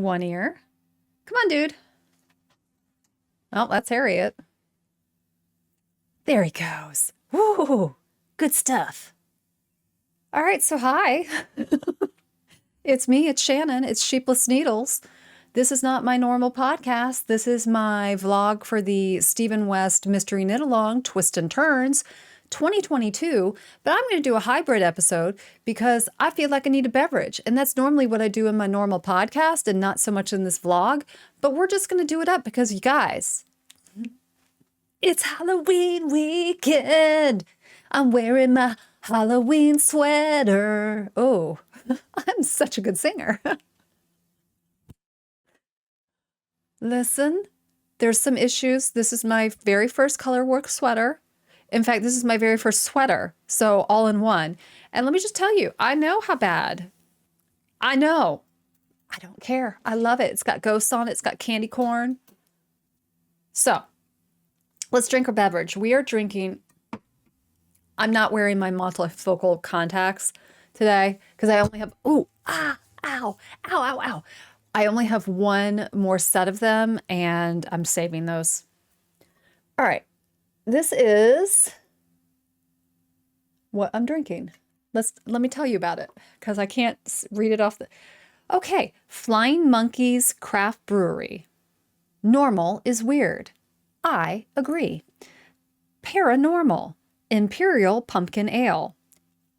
One ear. Come on, dude. Oh, that's Harriet. There he goes. Woo, good stuff. All right, so hi. It's me, it's Shannon, it's Sheepless Needles. This is not my normal podcast. This is my vlog for the Stephen West Mystery Knit-Along Twist and Turns 2022, but I'm going to do a hybrid episode because I feel like I need a beverage, and that's normally what I do in my normal podcast and not so much in this vlog, but we're just going to do it up because, you guys, it's Halloween weekend. I'm wearing my Halloween sweater. Oh, I'm such a good singer. Listen, there's some issues. This is my very first color work sweater. In fact, this is my very first sweater, so all in one. And let me just tell you, I know how bad. I know. I don't care. I love it. It's got ghosts on it. It's got candy corn. So let's drink our beverage. We are drinking. I'm not wearing my multifocal contacts today because I only have, ooh, ah, ow, ow, ow, ow. I only have one more set of them and I'm saving those. All right. This is what I'm drinking. Let me tell you about it because I can't read it off the. Okay. Flying Monkeys Craft Brewery. Normal is weird. I agree. Paranormal. Imperial Pumpkin Ale.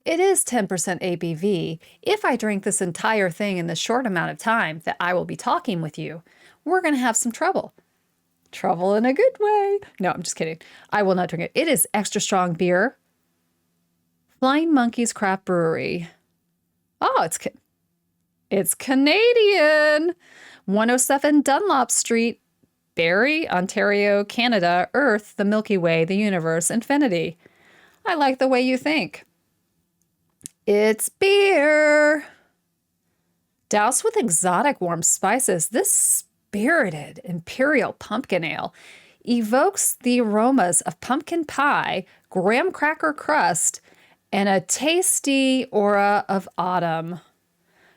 It is 10% ABV. If I drink this entire thing in the short amount of time that I will be talking with you, we're going to have some trouble. Trouble in a good way. No, I'm just kidding. I will not drink it. It is extra strong beer. Flying Monkeys Craft Brewery. Oh, it's Canadian. 107 Dunlop Street, Barrie, Ontario, Canada, Earth, the Milky Way, the universe, infinity. I like the way you think. It's beer. Doused with exotic warm spices, this spirited Imperial Pumpkin Ale evokes the aromas of pumpkin pie, graham cracker crust, and a tasty aura of autumn.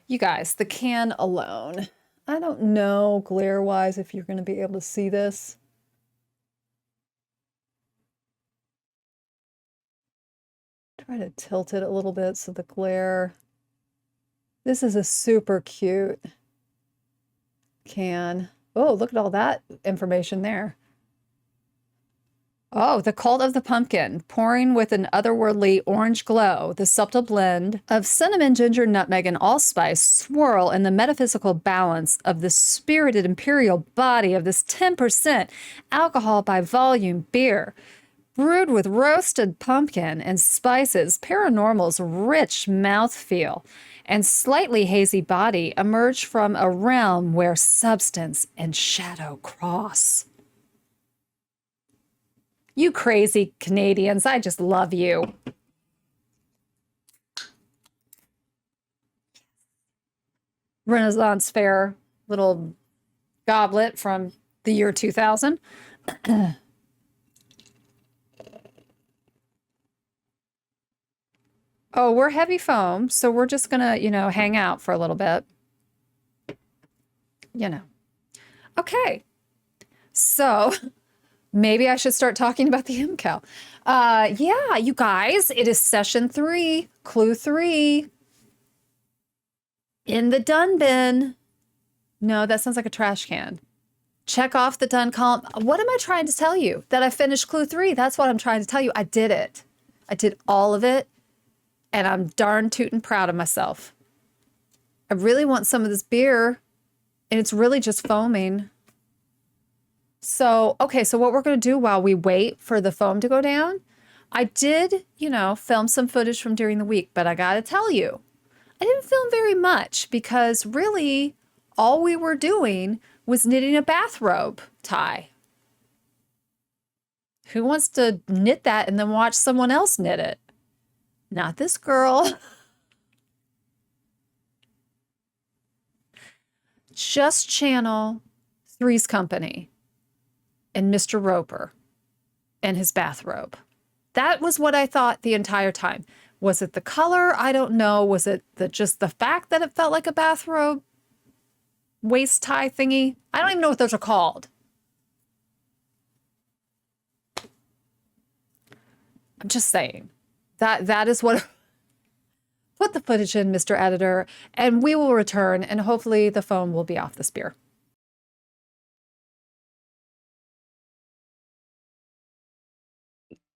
You guys, the can alone. I don't know glare-wise if you're going to be able to see this. Try to tilt it a little bit so the glare. This is a super cute can. Oh, look at all that information there. Oh, the Cult of the Pumpkin, pouring with an otherworldly orange glow, the subtle blend of cinnamon, ginger, nutmeg, and allspice swirl in the metaphysical balance of the spirited imperial body of this 10% alcohol by volume beer. Brewed with roasted pumpkin and spices, Paranormal's rich mouthfeel and slightly hazy body emerge from a realm where substance and shadow cross. You crazy Canadians, I just love you. Renaissance Fair little goblet from the year 2000. Oh, we're heavy foam, so we're just gonna, hang out for a little bit. Okay. So maybe I should start talking about the MKAL. Yeah, you guys, it is session 3, clue 3. In the done bin. No, that sounds like a trash can. Check off the done column. What am I trying to tell you? That I finished clue 3. That's what I'm trying to tell you. I did it. I did all of it. And I'm darn tootin' proud of myself. I really want some of this beer, and it's really just foaming. So, okay, so what we're going to do while we wait for the foam to go down, I did, film some footage from during the week, but I got to tell you, I didn't film very much because really all we were doing was knitting a bathrobe tie. Who wants to knit that and then watch someone else knit it? Not this girl. Just channel Three's Company and Mr. Roper and his bathrobe. That was what I thought the entire time. Was it the color? I don't know. Was it just the fact that it felt like a bathrobe? waist tie thingy. I don't even know what those are called. I'm just saying. That is what... Put the footage in, Mr. Editor, and we will return, and hopefully the phone will be off the spear.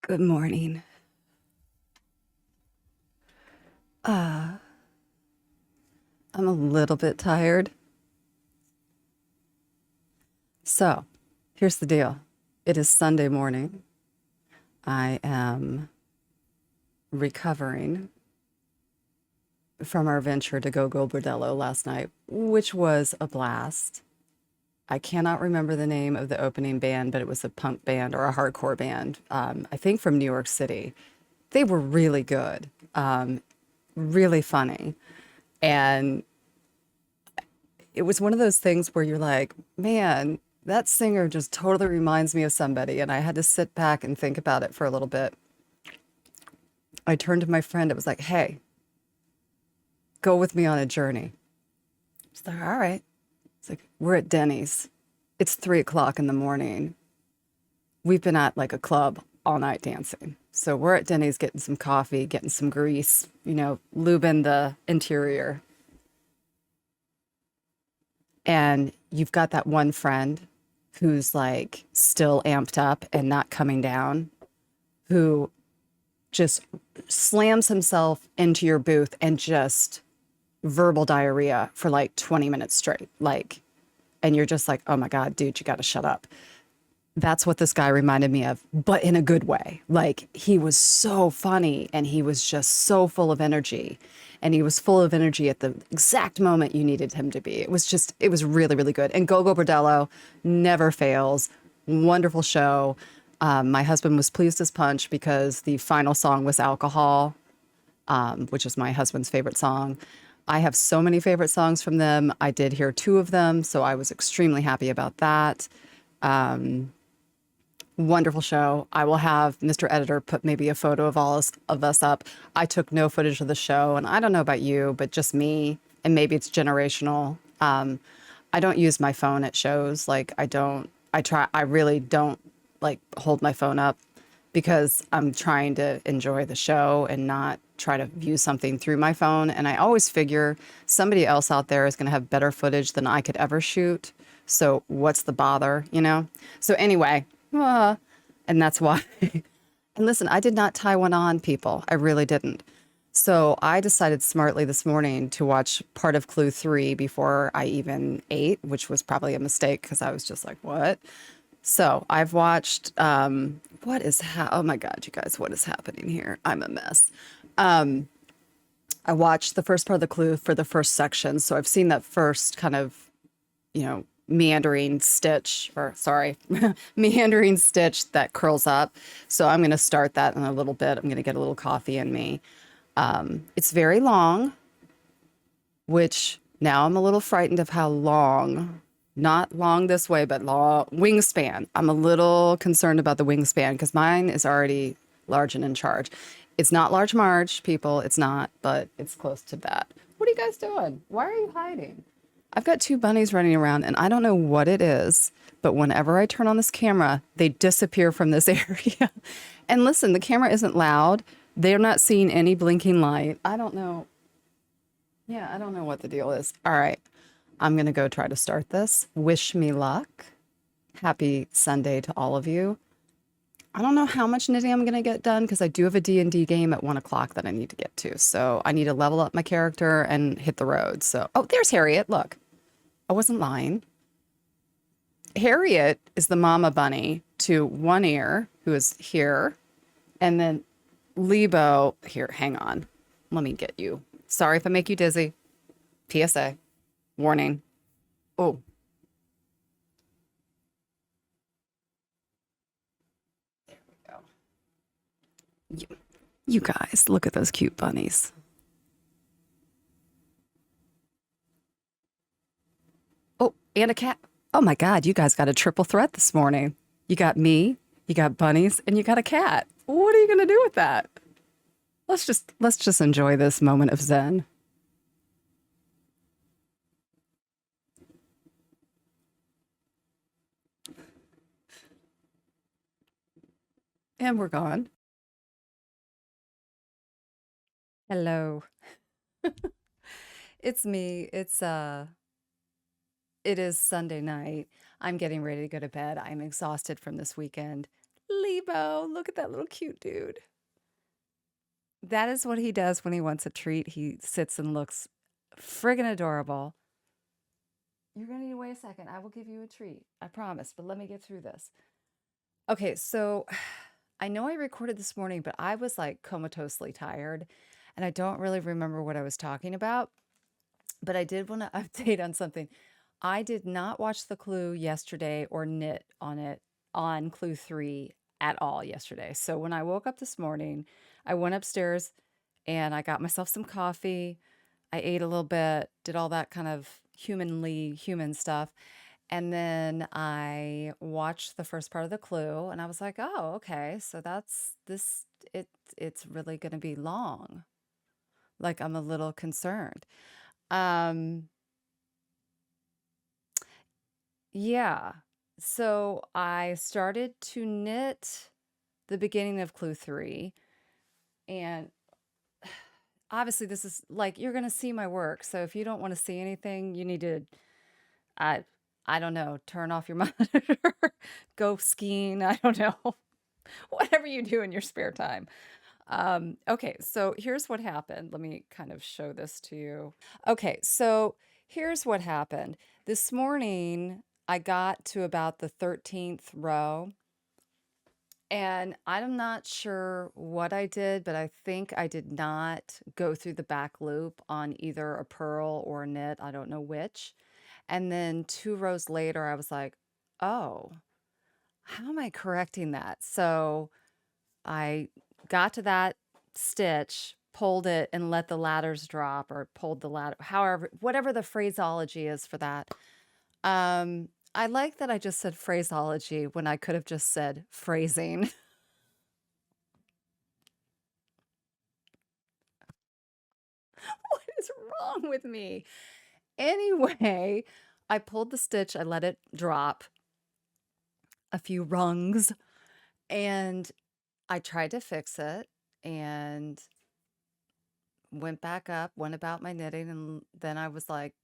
Good morning. I'm a little bit tired. So, here's the deal. It is Sunday morning. I am recovering from our venture to Go Bordello last night, which was a blast. I cannot remember the name of the opening band, but it was a punk band or a hardcore band, I think from New York City. They were really good, really funny. And it was one of those things where you're like, man, that singer just totally reminds me of somebody. And I had to sit back and think about it for a little bit. I turned to my friend. It was like, hey, go with me on a journey. She's like, all right. It's like, we're at Denny's. It's 3 o'clock in the morning. We've been at like a club all night dancing. So we're at Denny's getting some coffee, getting some grease, you know, lubing the interior. And you've got that one friend who's like still amped up and not coming down, who just slams himself into your booth and just verbal diarrhea for like 20 minutes straight. Like, and you're just like, oh my God, dude, you got to shut up. That's what this guy reminded me of, but in a good way. Like, he was so funny and he was just so full of energy. And he was full of energy at the exact moment you needed him to be. It was really, really good. And Go Bordello never fails. Wonderful show. My husband was pleased as punch because the final song was Alcohol, which is my husband's favorite song. I have so many favorite songs from them. I did hear 2 of them, so I was extremely happy about that. Wonderful show. I will have Mr. Editor put maybe a photo of all of us up. I took no footage of the show, and I don't know about you, but just me, and maybe it's generational. I don't use my phone at shows. Like, I really don't like hold my phone up because I'm trying to enjoy the show and not try to view something through my phone. And I always figure somebody else out there is going to have better footage than I could ever shoot. So what's the bother, you know? So anyway, and that's why. And listen, I did not tie one on, people. I really didn't. So I decided smartly this morning to watch part of Clue 3 before I even ate, which was probably a mistake because I was just like, what? So I've watched, oh my God, you guys, what is happening here? I'm a mess. I watched the first part of the Clue for the first section. So I've seen that first kind of, you know, meandering stitch that curls up. So I'm going to start that in a little bit. I'm going to get a little coffee in me. It's very long, which now I'm a little frightened of how long, not long this way, but long wingspan. I'm a little concerned about the wingspan because mine is already large and in charge. It's not large Marge, people. It's not, but it's close to that. What are you guys doing? Why are you hiding? I've got 2 bunnies running around and I don't know what it is, but whenever I turn on this camera, they disappear from this area. And listen, the camera isn't loud. They're not seeing any blinking light. I don't know. Yeah, I don't know what the deal is. All right, I'm going to go try to start this. Wish me luck. Happy Sunday to all of you. I don't know how much knitting I'm going to get done because I do have a D&D game at 1 o'clock that I need to get to. So I need to level up my character and hit the road. So, oh, there's Harriet. Look, I wasn't lying. Harriet is the mama bunny to One Ear, who is here. And then Lebo, here, hang on. Let me get you. Sorry if I make you dizzy. PSA. Warning. Oh. You guys, look at those cute bunnies. Oh, and a cat. Oh my God, you guys got a triple threat this morning. You got me, you got bunnies, and you got a cat. What are you going to do with that? Let's just enjoy this moment of zen. And we're gone. Hello. It's me. It is Sunday night. I'm getting ready to go to bed. I'm exhausted from this weekend. Lebo, look at that little cute dude. That is what he does when he wants a treat. He sits and looks friggin' adorable. You're gonna need to wait a second. I will give you a treat. I promise, but let me get through this. Okay, so I know I recorded this morning, but I was like comatosely tired and I don't really remember what I was talking about. But I did want to update on something. I did not watch The Clue yesterday or knit on it on Clue 3 at all yesterday. So when I woke up this morning, I went upstairs and I got myself some coffee. I ate a little bit, did all that kind of humanly human stuff. And then I watched the first part of The Clue and I was like, "Oh, okay. So that's this it's really going to be long." Like I'm a little concerned. Um Yeah. So I started to knit the beginning of Clue 3. And obviously, this is like you're going to see my work. So if you don't want to see anything, you need to, I, I don't know, turn off your monitor, go skiing. I don't know, whatever you do in your spare time. Okay, so here's what happened. Let me kind of show this to you. Okay, so here's what happened. This morning, I got to about the 13th row, and I'm not sure what I did, but I think I did not go through the back loop on either a purl or a knit. I don't know which. And then 2 rows later, I was like, oh, how am I correcting that? So I got to that stitch, pulled it, and let the ladders drop, or pulled the ladder, however, whatever the phraseology is for that. I like that I just said phraseology when I could have just said phrasing. What is wrong with me? Anyway, I pulled the stitch, I let it drop a few rungs, and I tried to fix it and went back up, went about my knitting, and then I was like,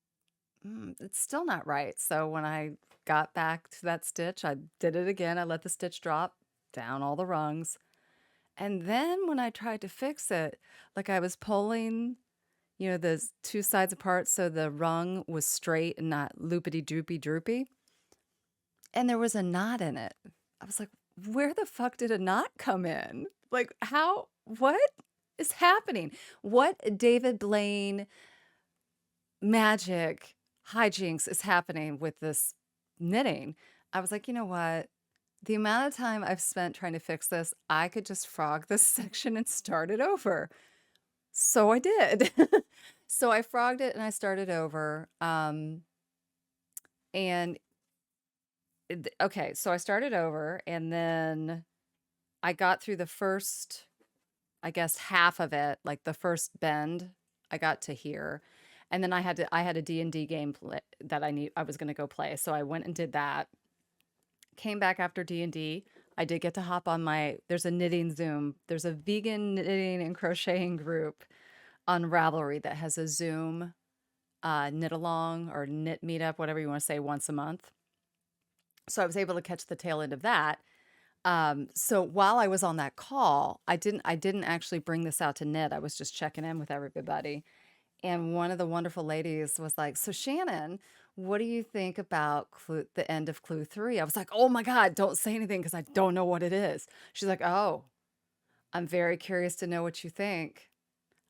it's still not right. So when I got back to that stitch, I did it again. I let the stitch drop down all the rungs. And then when I tried to fix it, like I was pulling, the two sides apart so the rung was straight and not loopity droopy droopy. And there was a knot in it. I was like, where the fuck did a knot come in? Like, what is happening? What David Blaine magic hijinks is happening with this knitting? I was like, you know what? The amount of time I've spent trying to fix this, I could just frog this section and start it over. So I did. So I frogged it and I started over. And okay, so I started over and then I got through the first, I guess, half of it, like the first bend. I got to here. And then I had a D&D game that I was going to go play. So I went and did that. Came back after D&D. I did get to hop on there's a knitting Zoom. There's a vegan knitting and crocheting group on Ravelry that has a Zoom knit along or knit meetup, whatever you want to say, once a month. So I was able to catch the tail end of that. So while I was on that call, I didn't actually bring this out to knit. I was just checking in with everybody. And one of the wonderful ladies was like, "So Shannon, what do you think about the end of Clue 3?" I was like, "Oh my God, don't say anything because I don't know what it is." She's like, "Oh, I'm very curious to know what you think."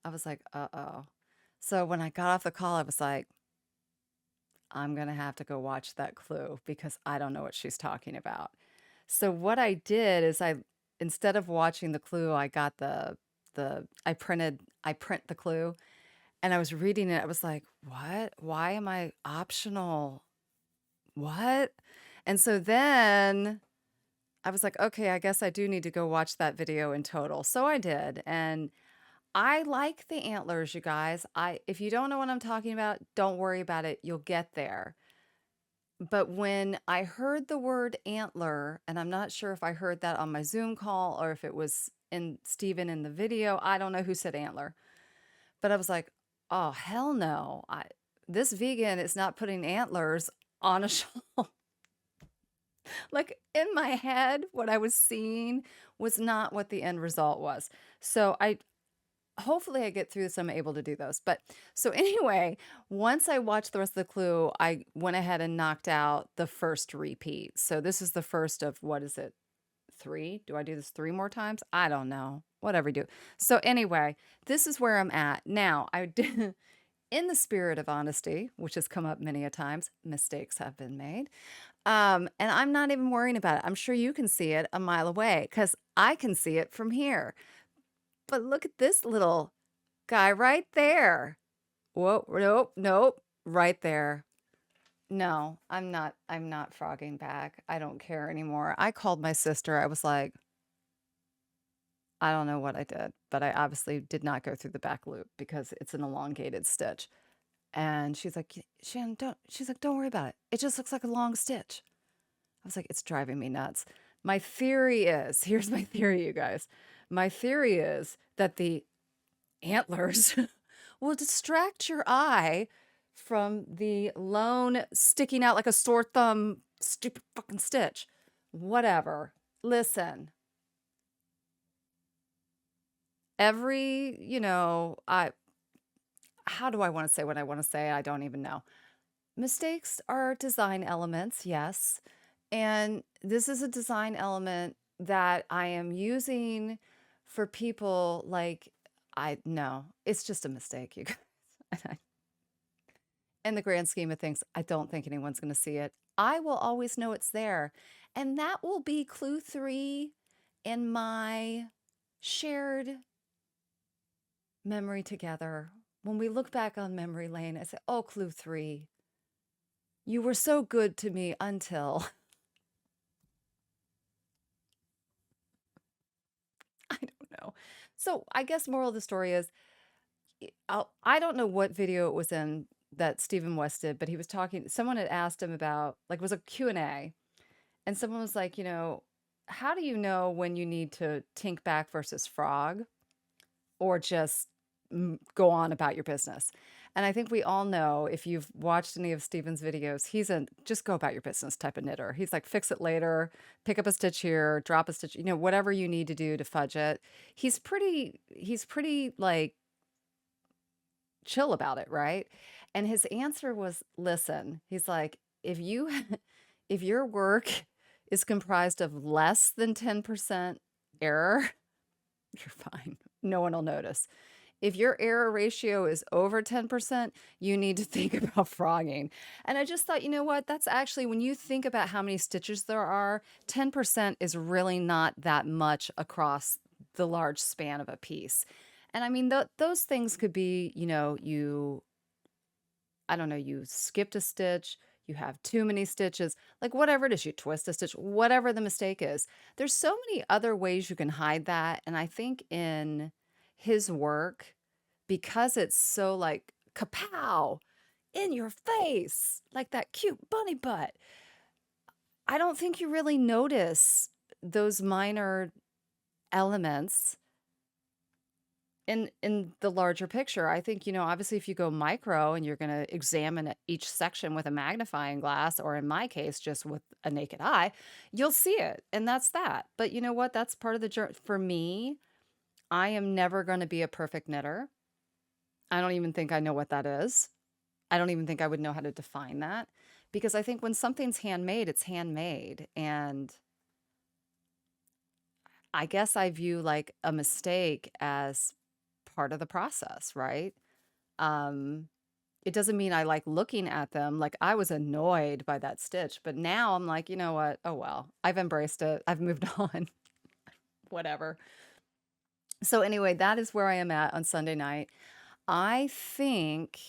I was like, "Uh-oh." So when I got off the call, I was like, I'm going to have to go watch that Clue because I don't know what she's talking about. So what I did is instead of watching the Clue, I got I print the Clue and I was reading it. I was like, what? Why am I optional? What? And so then I was like, okay, I guess I do need to go watch that video in total. So I did. And I like the antlers, you guys. If you don't know what I'm talking about, don't worry about it. You'll get there. But when I heard the word antler, and I'm not sure if I heard that on my Zoom call or if it was in Steven in the video, I don't know who said antler, but I was like, oh, hell no. This vegan is not putting antlers on a shawl. Like in my head, what I was seeing was not what the end result was. So hopefully I get through this. I'm able to do those. But so anyway, once I watched the rest of the clue, I went ahead and knocked out the first repeat. So this is the first of, what is it? 3? Do I do this 3 more times? I don't know. Whatever you do. So anyway, this is where I'm at. Now, I did, in the spirit of honesty, which has come up many a times, mistakes have been made. And I'm not even worrying about it. I'm sure you can see it a mile away because I can see it from here. But look at this little guy right there. Whoa, nope, nope, right there. No, I'm not frogging back. I don't care anymore. I called my sister. I was like, I don't know what I did, but I obviously did not go through the back loop because it's an elongated stitch. And she's like, Shannon, don't worry about it. It just looks like a long stitch. I was like, it's driving me nuts. My theory is, here's my theory, you guys. My theory is that the antlers will distract your eye from the lone sticking out like a sore thumb, stupid fucking stitch. Whatever. Listen, how do I want to say what I want to say? I don't even know. Mistakes are design elements, yes. And this is a design element that I am using for people like, no, it's just a mistake, you guys. In the grand scheme of things, I don't think anyone's going to see it. I will always know it's there. And that will be clue 3 in my shared memory together. When we look back on memory lane, I say, oh, clue 3, you were so good to me until. I don't know. So I guess moral of the story is, I don't know what video it was in that Stephen West did, but he was talking, someone had asked him about, like, it was a Q&A, and someone was like, how do you know when you need to tink back versus frog, or just go on about your business? And I think we all know, if you've watched any of Stephen's videos, he's a just go about your business type of knitter. He's like, fix it later, pick up a stitch here, drop a stitch, whatever you need to do to fudge it. He's pretty like chill about it, right? And his answer was, listen, he's like, if if your work is comprised of less than 10% error, you're fine. No one will notice. If your error ratio is over 10%, you need to think about frogging. And I just thought, you know what? That's actually, when you think about how many stitches there are, 10% is really not that much across the large span of a piece. And I mean, those things could be, I don't know, you skipped a stitch, you have too many stitches, like whatever it is, you twist a stitch, whatever the mistake is. There's so many other ways you can hide that. And I think in his work, because it's so like kapow, in your face, like that cute bunny butt, I don't think you really notice those minor elements in the larger picture. I think, obviously if you go micro and you're going to examine each section with a magnifying glass, or in my case, just with a naked eye, you'll see it. And that's that. But you know what? That's part of the journey. For me, I am never going to be a perfect knitter. I don't even think I know what that is. I don't even think I would know how to define that, because I think when something's handmade, it's handmade. And I guess I view like a mistake as part of the process, right? Um, it doesn't mean I like looking at them. Like, I was annoyed by that stitch, but now I'm like, you know what? Oh, well, I've embraced it. I've moved on. Whatever. So anyway, that is where I am at on Sunday night. I think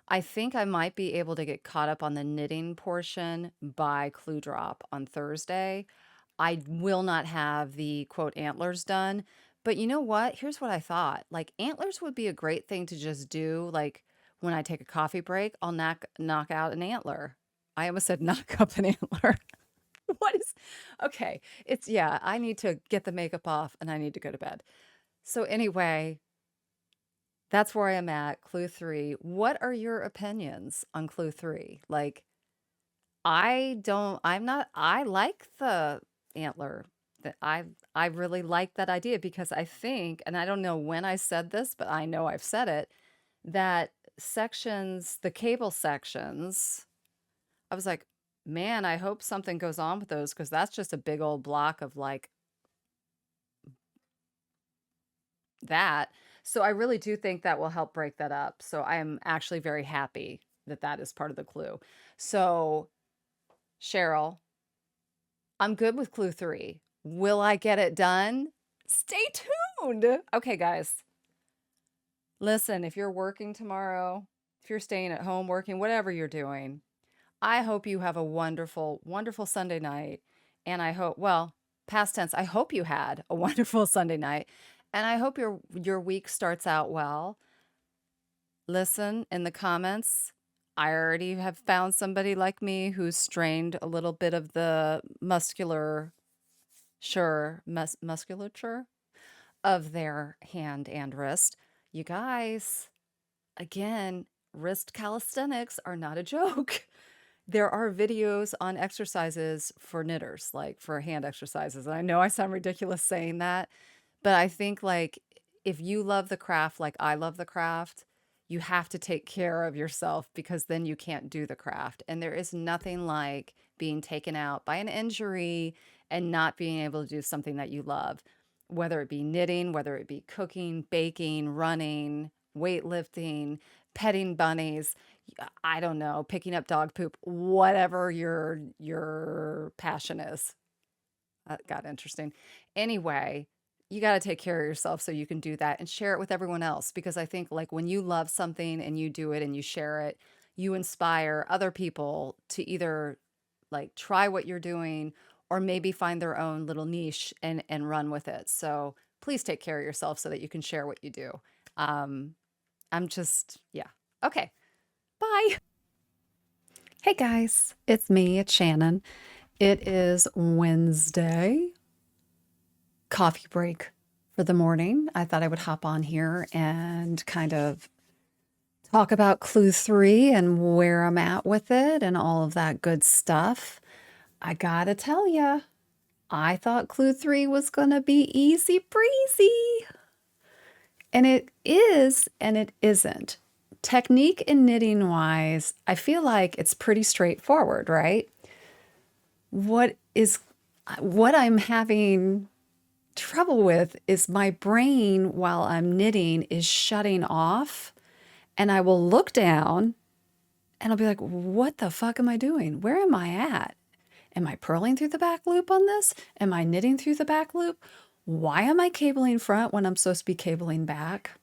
I might be able to get caught up on the knitting portion by clue drop on Thursday. I will not have the quote antlers done, but you know what? Here's what I thought. Like, antlers would be a great thing to just do. Like, when I take a coffee break, I'll knock out an antler. I almost said knock up an antler. What is, okay. It's, yeah, I need to get the makeup off and I need to go to bed. So anyway, that's where I am at clue 3. What are your opinions on clue 3? Like, I like the antler. That I really like that idea because I think, and I don't know when I said this, but I know I've said it, that sections, the cable sections, I was like, man, I hope something goes on with those because that's just a big old block of like that. So I really do think that will help break that up. So I am actually very happy that that is part of the clue. So Cheryl, I'm good with clue 3. Will I get it done? Stay tuned. Okay, guys. Listen, if you're working tomorrow, if you're staying at home working, whatever you're doing, I hope you have a wonderful, wonderful Sunday night. And I hope, well, past tense, I hope you had a wonderful Sunday night. And I hope your week starts out well. Listen, in the comments, I already have found somebody like me who's strained a little bit of the musculature of their hand and wrist. You guys, again, wrist calisthenics are not a joke. There are videos on exercises for knitters, like for hand exercises. And I know I sound ridiculous saying that, but I think like if you love the craft like I love the craft, you have to take care of yourself because then you can't do the craft. And there is nothing like being taken out by an injury and not being able to do something that you love, whether it be knitting, whether it be cooking, baking, running, weightlifting, petting bunnies, I don't know, picking up dog poop, whatever your passion is. That got interesting. Anyway, you got to take care of yourself so you can do that and share it with everyone else because I think like when you love something and you do it and you share it, you inspire other people to either like try what you're doing or maybe find their own little niche and run with it. So please take care of yourself so that you can share what you do. I'm just, yeah. Okay. Bye. Hey guys, it's me, it's Shannon. It is Wednesday, coffee break for the morning. I thought I would hop on here and kind of talk about clue 3 and where I'm at with it and all of that good stuff. I gotta tell ya, I thought clue 3 was gonna be easy breezy. And it is, and it isn't. Technique and knitting wise, I feel like it's pretty straightforward, right? What I'm having trouble with is my brain while I'm knitting is shutting off and I will look down and I'll be like, what the fuck am I doing? Where am I at? Am I purling through the back loop on this? Am I knitting through the back loop? Why am I cabling front when I'm supposed to be cabling back?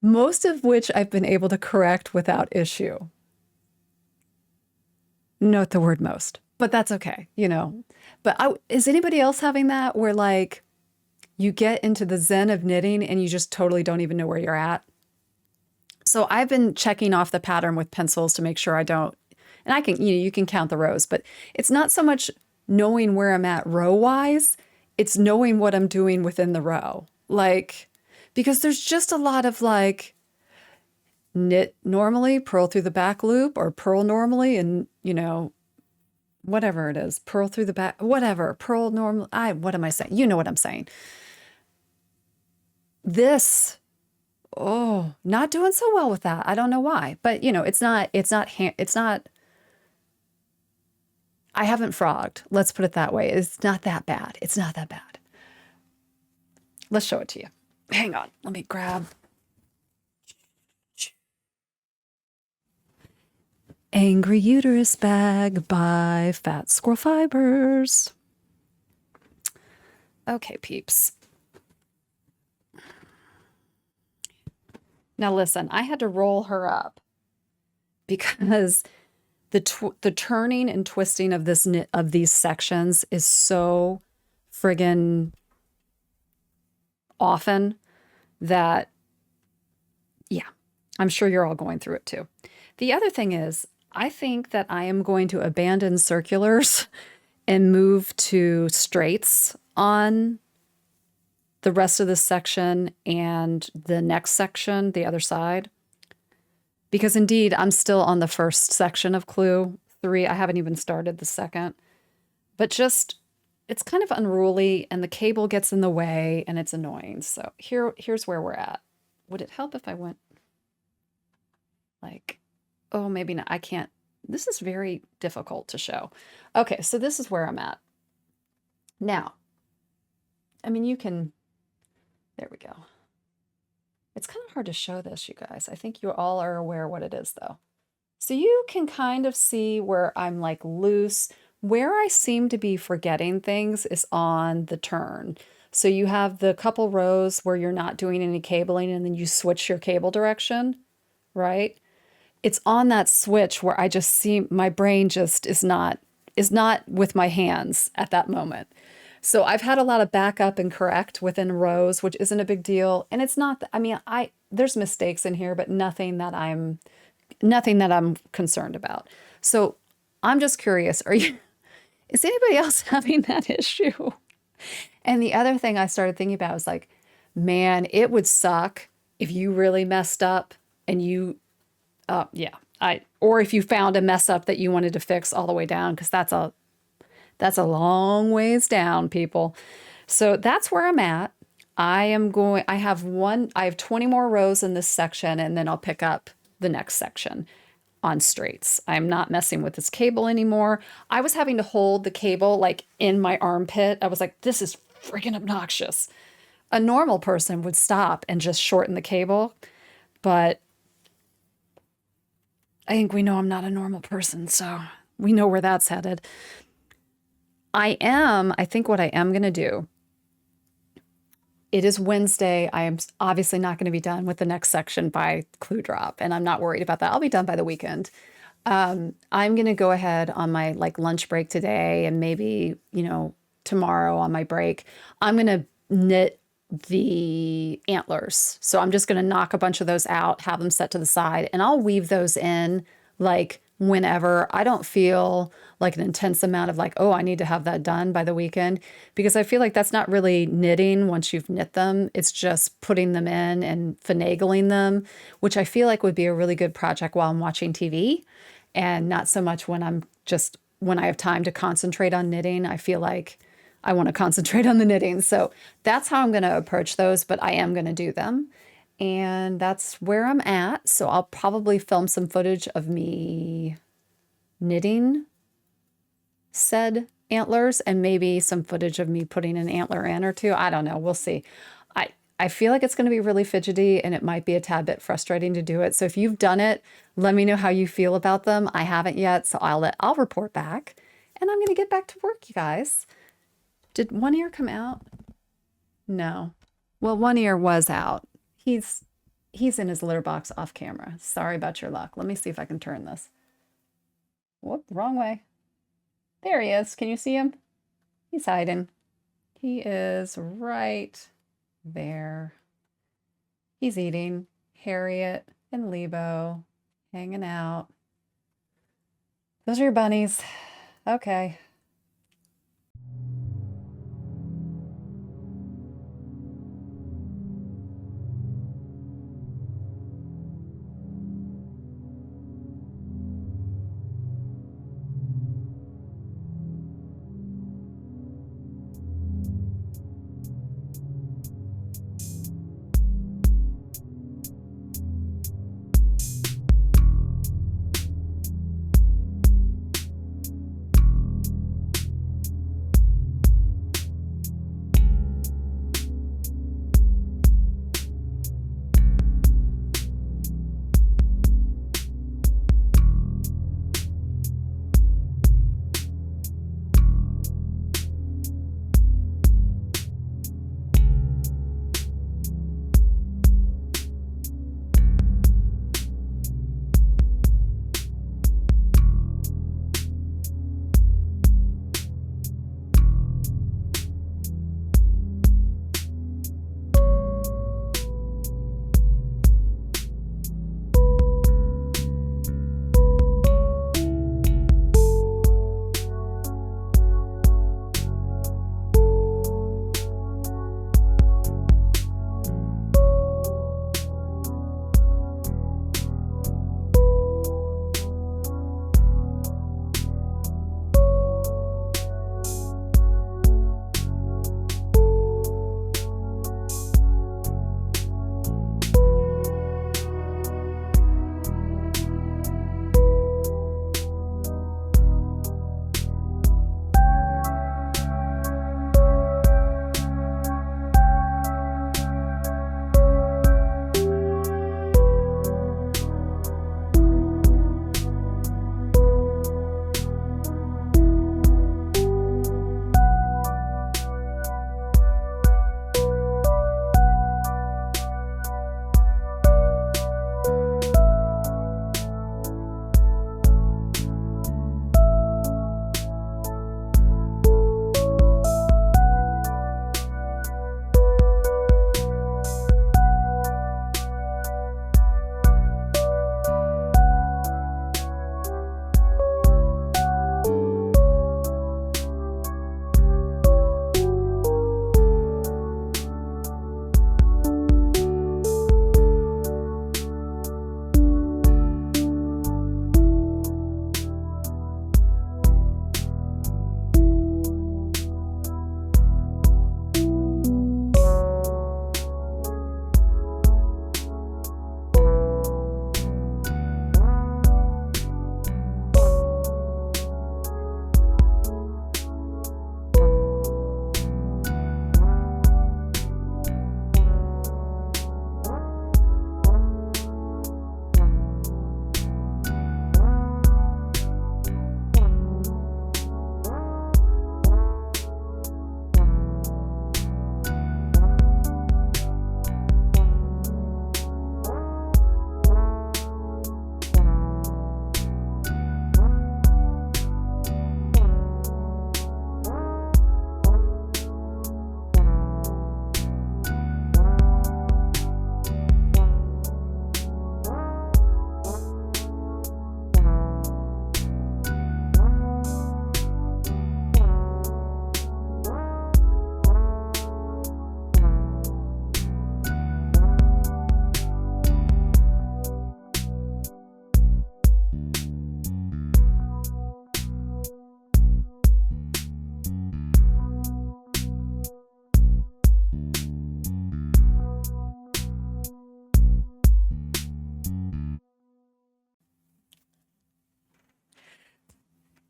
Most of which I've been able to correct without issue. Note the word most, but that's okay, you know. But is anybody else having that where like you get into the zen of knitting and you just totally don't even know where you're at? So I've been checking off the pattern with pencils to make sure I don't, and I can, you can count the rows, but it's not so much knowing where I'm at row wise, it's knowing what I'm doing within the row. Like, because there's just a lot of like knit normally, purl through the back loop or purl normally and, you know, whatever it is, purl through the back, whatever, purl normal. What am I saying? You know what I'm saying. This, oh, not doing so well with that. I don't know why, but you know, I haven't frogged. Let's put it that way. It's not that bad. It's not that bad. Let's show it to you. Hang on. Let me grab. Angry Uterus Bag by Fat Squirrel Fibers. Okay, peeps. Now listen, I had to roll her up because the turning and twisting of these sections is so friggin' often that, yeah. I'm sure you're all going through it too. The other thing is, I think that I am going to abandon circulars and move to straights on the rest of this section and the next section, the other side. Because indeed, I'm still on the first section of Clue 3. I haven't even started the second. But just, it's kind of unruly and the cable gets in the way and it's annoying. So here's where we're at. Would it help if I went like, oh, maybe not. I can't. This is very difficult to show. Okay, so this is where I'm at. Now, I mean, you can, there we go. It's kind of hard to show this, you guys. I think you all are aware what it is, though. So you can kind of see where I'm like loose. Where I seem to be forgetting things is on the turn. So you have the couple rows where you're not doing any cabling and then you switch your cable direction, right? It's on that switch where I just see my brain just is not with my hands at that moment. So I've had a lot of backup and correct within rows, which isn't a big deal. And it's not, I mean, there's mistakes in here, but nothing that I'm concerned about. So I'm just curious, is anybody else having that issue? And the other thing I started thinking about was like, man, it would suck if you really messed up and or if you found a mess up that you wanted to fix all the way down, because that's a long ways down, people. So that's where I'm at. I have 20 more rows in this section, and then I'll pick up the next section on straights. I'm not messing with this cable anymore. I was having to hold the cable like in my armpit. I was like, this is freaking obnoxious. A normal person would stop and just shorten the cable, but I think we know I'm not a normal person, so we know where that's headed. I think what I am going to do, it is Wednesday. I am obviously not going to be done with the next section by Clue Drop, and I'm not worried about that. I'll be done by the weekend. I'm going to go ahead on my like lunch break today and maybe, tomorrow on my break, I'm going to knit the antlers. So I'm just going to knock a bunch of those out, have them set to the side, and I'll weave those in like whenever. I don't feel like an intense amount of like, oh, I need to have that done by the weekend, because I feel like that's not really knitting once you've knit them. It's just putting them in and finagling them, which I feel like would be a really good project while I'm watching TV, and not so much when I have time to concentrate on knitting. I feel like I want to concentrate on the knitting. So that's how I'm going to approach those, but I am going to do them. And that's where I'm at. So I'll probably film some footage of me knitting said antlers and maybe some footage of me putting an antler in or two. I don't know. We'll see. I feel like it's going to be really fidgety and it might be a tad bit frustrating to do it. So if you've done it, let me know how you feel about them. I haven't yet, so I'll report back. And I'm going to get back to work, you guys. Did one ear come out? No. Well, one ear was out. He's in his litter box off camera. Sorry about your luck. Let me see if I can turn this. Whoop, wrong way. There he is. Can you see him? He's hiding. He is right there. He's eating. Harriet and Lebo hanging out. Those are your bunnies. Okay.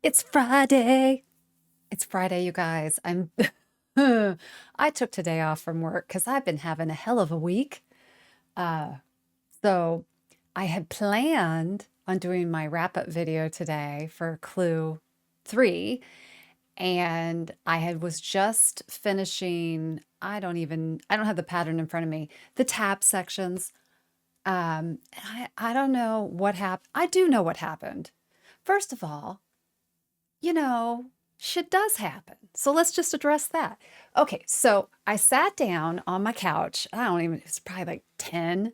It's Friday. It's Friday, you guys. I took today off from work because I've been having a hell of a week. Uh, so I had planned on doing my wrap-up video today for Clue 3, and was just finishing, I don't have the pattern in front of me, the tab sections. I don't know what happened. I do know what happened. First of all, you know, shit does happen. So let's just address that. Okay, so I sat down on my couch. It's probably like 10.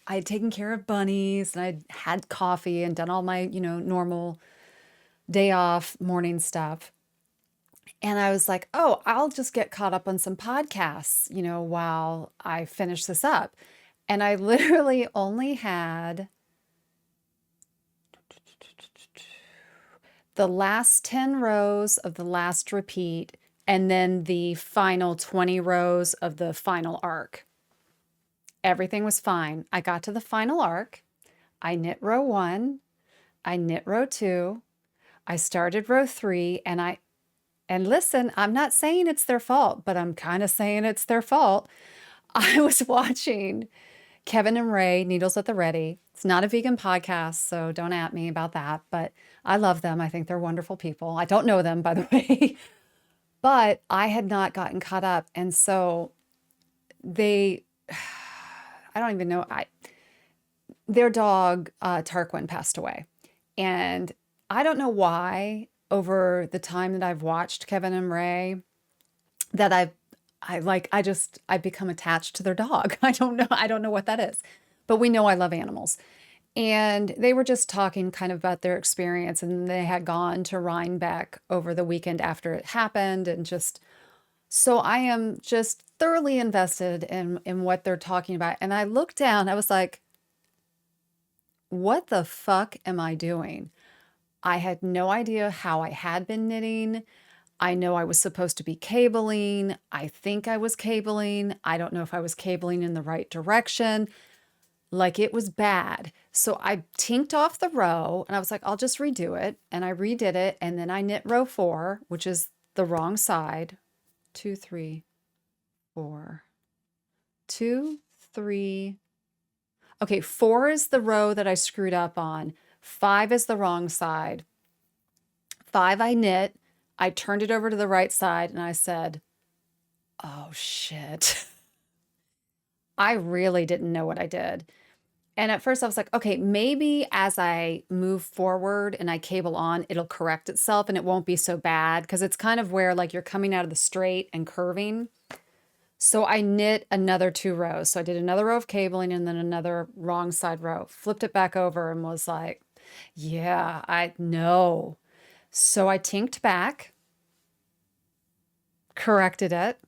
I had taken care of bunnies and I'd had coffee and done all my, normal day off morning stuff. And I was like, oh, I'll just get caught up on some podcasts, while I finish this up. And I literally only had the last 10 rows of the last repeat, and then the final 20 rows of the final arc. Everything was fine. I got to the final arc. I knit row 1. I knit row 2. I started row 3, and listen, I'm not saying it's their fault, but I'm kind of saying it's their fault. I was watching Kevin and Ray, Needles at the Ready. It's not a vegan podcast, so don't at me about that, but I love them. I think they're wonderful people. I don't know them, by the way, but I had not gotten caught up. And so they, I don't even know, their dog, Tarquin, passed away. And I don't know why over the time that I've watched Kevin and Ray that I've become attached to their dog. I don't know what that is, but we know I love animals. And they were just talking kind of about their experience, and they had gone to Rhinebeck over the weekend after it happened. And so I am just thoroughly invested in what they're talking about. And I looked down, I was like, what the fuck am I doing? I had no idea how I had been knitting. I know I was supposed to be cabling. I think I was cabling. I don't know if I was cabling in the right direction. Like, it was bad. So I tinked off the row and I was like, I'll just redo it. And I redid it. And then I knit row 4, which is the wrong side. 2, 3, 4. 2, 3. Okay, 4 is the row that I screwed up on. 5 is the wrong side. 5 I knit. I turned it over to the right side and I said, oh shit. I really didn't know what I did. And at first I was like, okay, maybe as I move forward and I cable on, it'll correct itself and it won't be so bad, because it's kind of where like you're coming out of the straight and curving. So I knit another 2 rows. So I did another row of cabling and then another wrong side row, flipped it back over and was like, yeah, I know. So I tinked back, corrected it,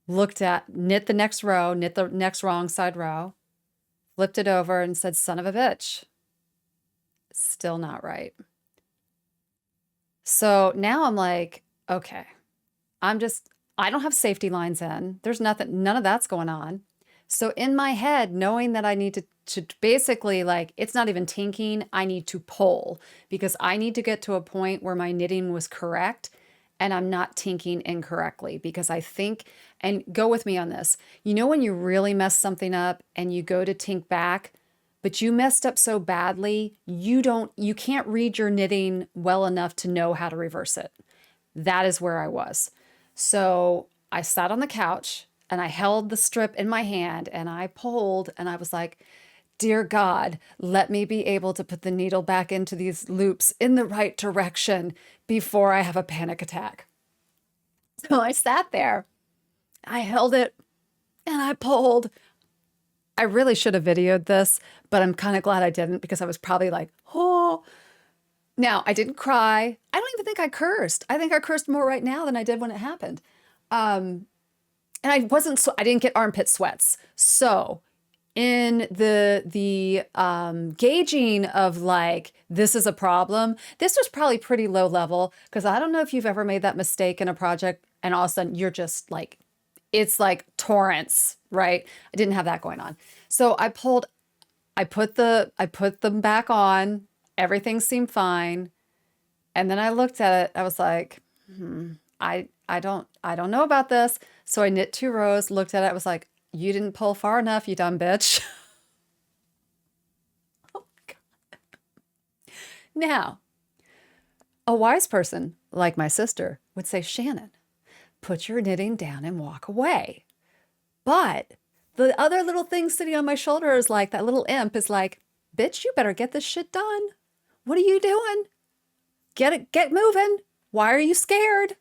knit the next row, knit the next wrong side row, flipped it over and said, son of a bitch. Still not right. So now I'm like, okay, I don't have safety lines in. There's nothing, none of that's going on. So in my head, knowing that I need to basically, like, it's not even tinking, I need to pull, because I need to get to a point where my knitting was correct and I'm not tinking incorrectly, because I think, and go with me on this, when you really mess something up and you go to tink back, but you messed up so badly, you can't read your knitting well enough to know how to reverse it. That is where I was. So I sat on the couch and I held the strip in my hand and I pulled and I was like, dear God, let me be able to put the needle back into these loops in the right direction before I have a panic attack. So I sat there, I held it and I pulled. I really should have videoed this, but I'm kind of glad I didn't, because I was probably like, oh. Now, I didn't cry. I don't even think I cursed. I think I cursed more right now than I did when it happened. And I didn't get armpit sweats. So in the gauging of like, this is a problem, this was probably pretty low level, because I don't know if you've ever made that mistake in a project and all of a sudden you're just like, it's like torrents, right? I didn't have that going on. So I put them back on. Everything seemed fine. And then I looked at it. I was like, I don't know about this. So I knit 2 rows, looked at it. I was like, you didn't pull far enough, you dumb bitch. Now, a wise person like my sister would say, Shannon, put your knitting down and walk away. But the other little thing sitting on my shoulder is like, that little imp is like, bitch, you better get this shit done. What are you doing? Get moving. Why are you scared?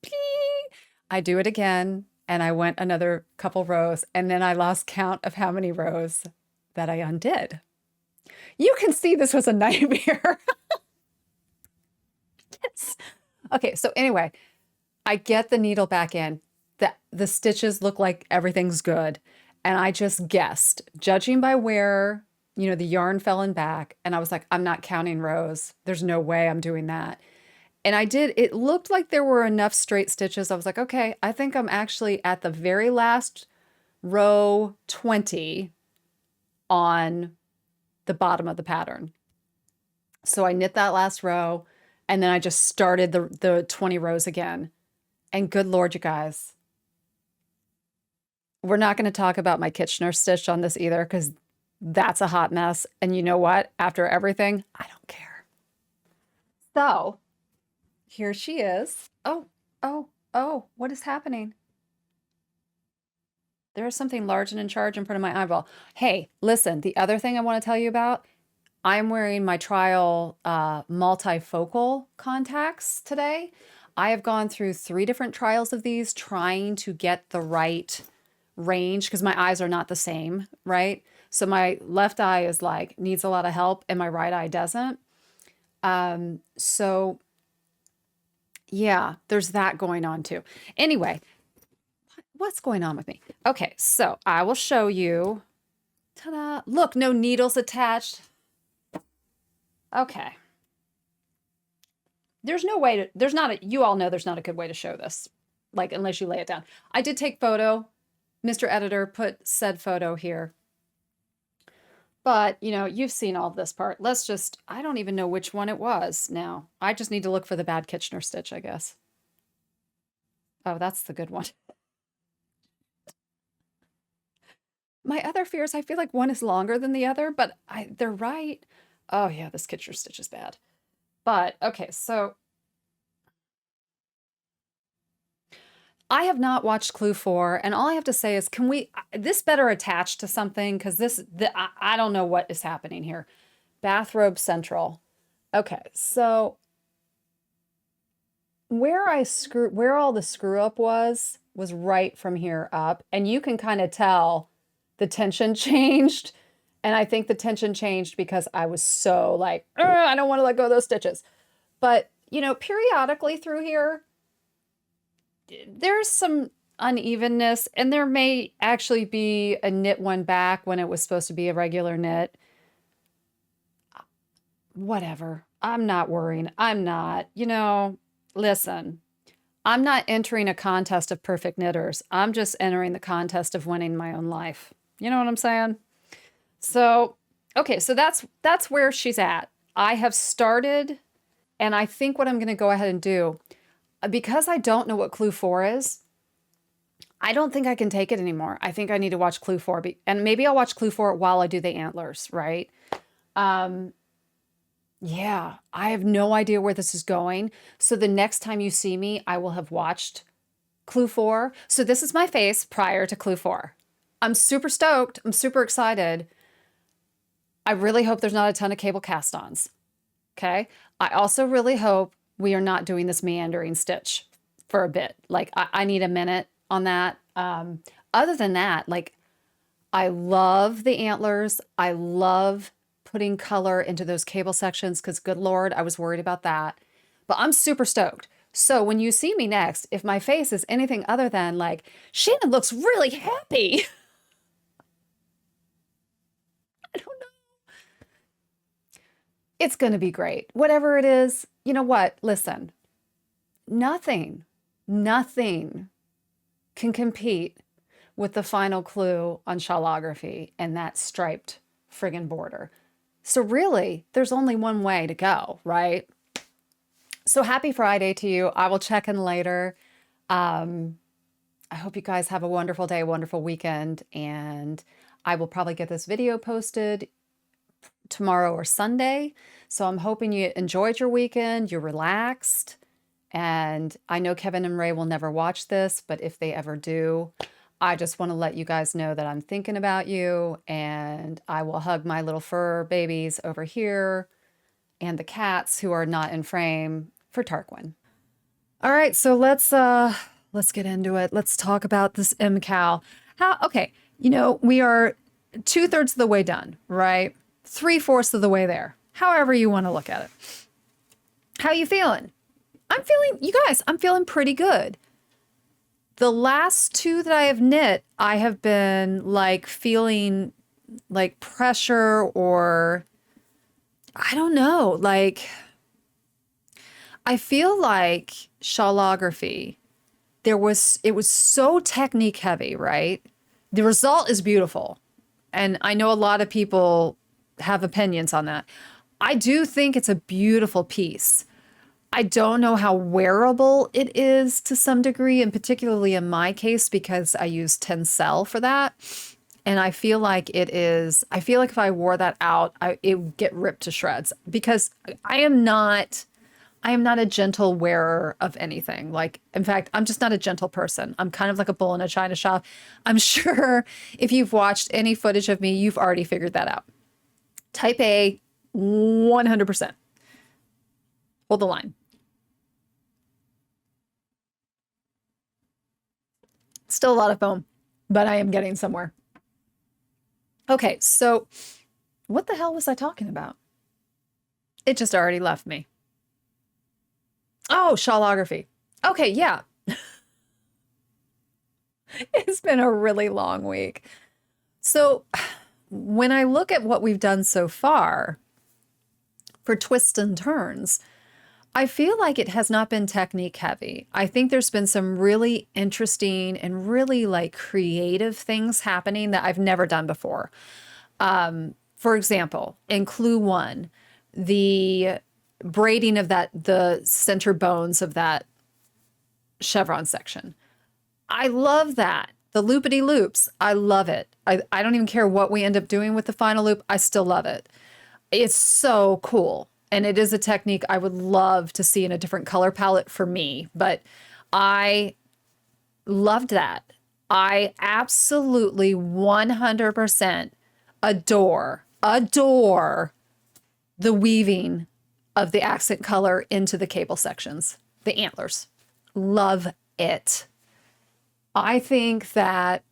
Pee. I do it again, and I went another couple rows, and then I lost count of how many rows that I undid. You can see this was a nightmare. Yes. Okay, so anyway, I get the needle back in. The stitches look like everything's good. And I just guessed, judging by where, the yarn fell in back. And I was like, I'm not counting rows. There's no way I'm doing that. And I did, it looked like there were enough straight stitches. I was like, okay, I think I'm actually at the very last row 20 on the bottom of the pattern. So I knit that last row, and then I just started the 20 rows again. And good Lord, you guys, we're not going to talk about my Kitchener stitch on this either, because that's a hot mess. And you know what? After everything, I don't care. So here she is. Oh, oh, what is happening? There is something large and in charge in front of my eyeball. Hey, listen, the other thing I want to tell you about, I'm wearing my trial multifocal contacts today. I have gone through 3 different trials of these, trying to get the right range, because my eyes are not the same, right? So my left eye is like, needs a lot of help, and my right eye doesn't. So yeah, there's that going on too. Anyway, what's going on with me? Okay, so I will show you. Ta-da! Look, no needles attached. Okay. There's no way to, there's not a, you all know there's not a good way to show this, like, unless you lay it down. I did take photo. Mr. Editor put said photo here. But, you've seen all this part. Let's just, I don't even know which one it was now. I just need to look for the bad Kitchener stitch, I guess. Oh, that's the good one. My other fear is I feel like one is longer than the other, but they're right. Oh yeah, this Kitchener stitch is bad. But okay, so I have not watched Clue 4, and all I have to say is, can we, this better attach to something, because I don't know what is happening here. Bathrobe Central. Okay, so where all the screw up was right from here up, and you can kind of tell the tension changed. And I think the tension changed because I was so like, I don't want to let go of those stitches. But, periodically through here, there's some unevenness, and there may actually be a knit one back when it was supposed to be a regular knit. Whatever. I'm not worrying. I'm not, listen, I'm not entering a contest of perfect knitters. I'm just entering the contest of winning my own life. You know what I'm saying? So, okay, so that's where she's at. I have started, and I think what I'm going to go ahead and do, because I don't know what Clue 4 is, I don't think I can take it anymore. I think I need to watch Clue 4, and maybe I'll watch Clue 4 while I do the antlers, right? Yeah, I have no idea where this is going. So the next time you see me, I will have watched Clue 4. So this is my face prior to Clue 4. I'm super stoked. I'm super excited. I really hope there's not a ton of cable cast-ons. Okay. I also really hope we are not doing this meandering stitch for a bit. Like, I need a minute on that. Other than that, like, I love the antlers. I love putting color into those cable sections, because good Lord, I was worried about that. But I'm super stoked. So when you see me next, if my face is anything other than like, Shannon looks really happy. I don't know. It's going to be great. Whatever it is, you know what? Listen, nothing can compete with the final Clue on shawlography and that striped friggin' border. So really, there's only one way to go, right? So happy Friday to you. I will check in later. Um, I hope you guys have a wonderful day, wonderful weekend, and I will probably get this video posted tomorrow or Sunday. So I'm hoping you enjoyed your weekend, you're relaxed, and I know Kevin and Ray will never watch this, but if they ever do, I just want to let you guys know that I'm thinking about you, and I will hug my little fur babies over here and the cats who are not in frame for Tarquin. All right, so let's get into it. Let's talk about this MKAL. Okay, we are 2/3 of the way done, right? 3/4 of the way there. However you want to look at it. How you feeling? You guys, I'm feeling pretty good. The last two that I have knit, I have been like feeling like pressure, or I don't know, like I feel like shawlography, it was so technique heavy, right? The result is beautiful. And I know a lot of people have opinions on that. I do think it's a beautiful piece. I don't know how wearable it is to some degree, and particularly in my case, because I use Tencel for that. And I feel like if I wore that out, it would get ripped to shreds, because I am not a gentle wearer of anything. Like, in fact, I'm just not a gentle person. I'm kind of like a bull in a china shop. I'm sure if you've watched any footage of me, you've already figured that out. Type A, 100%. Hold the line. Still a lot of foam, but I am getting somewhere. Okay, so what the hell was I talking about? It just already left me. Oh, shawlography. Okay, yeah. It's been a really long week. So when I look at what we've done so far for twists and turns, I feel like it has not been technique heavy. I think there's been some really interesting and really like creative things happening that I've never done before. For example, in Clue 1, the braiding of the center bones of that chevron section. I love that. The loopity loops, I love it. I don't even care what we end up doing with the final loop. I still love it. It's so cool. And it is a technique I would love to see in a different color palette for me, but I loved that. I absolutely 100% adore the weaving of the accent color into the cable sections, the antlers. Love it. I think that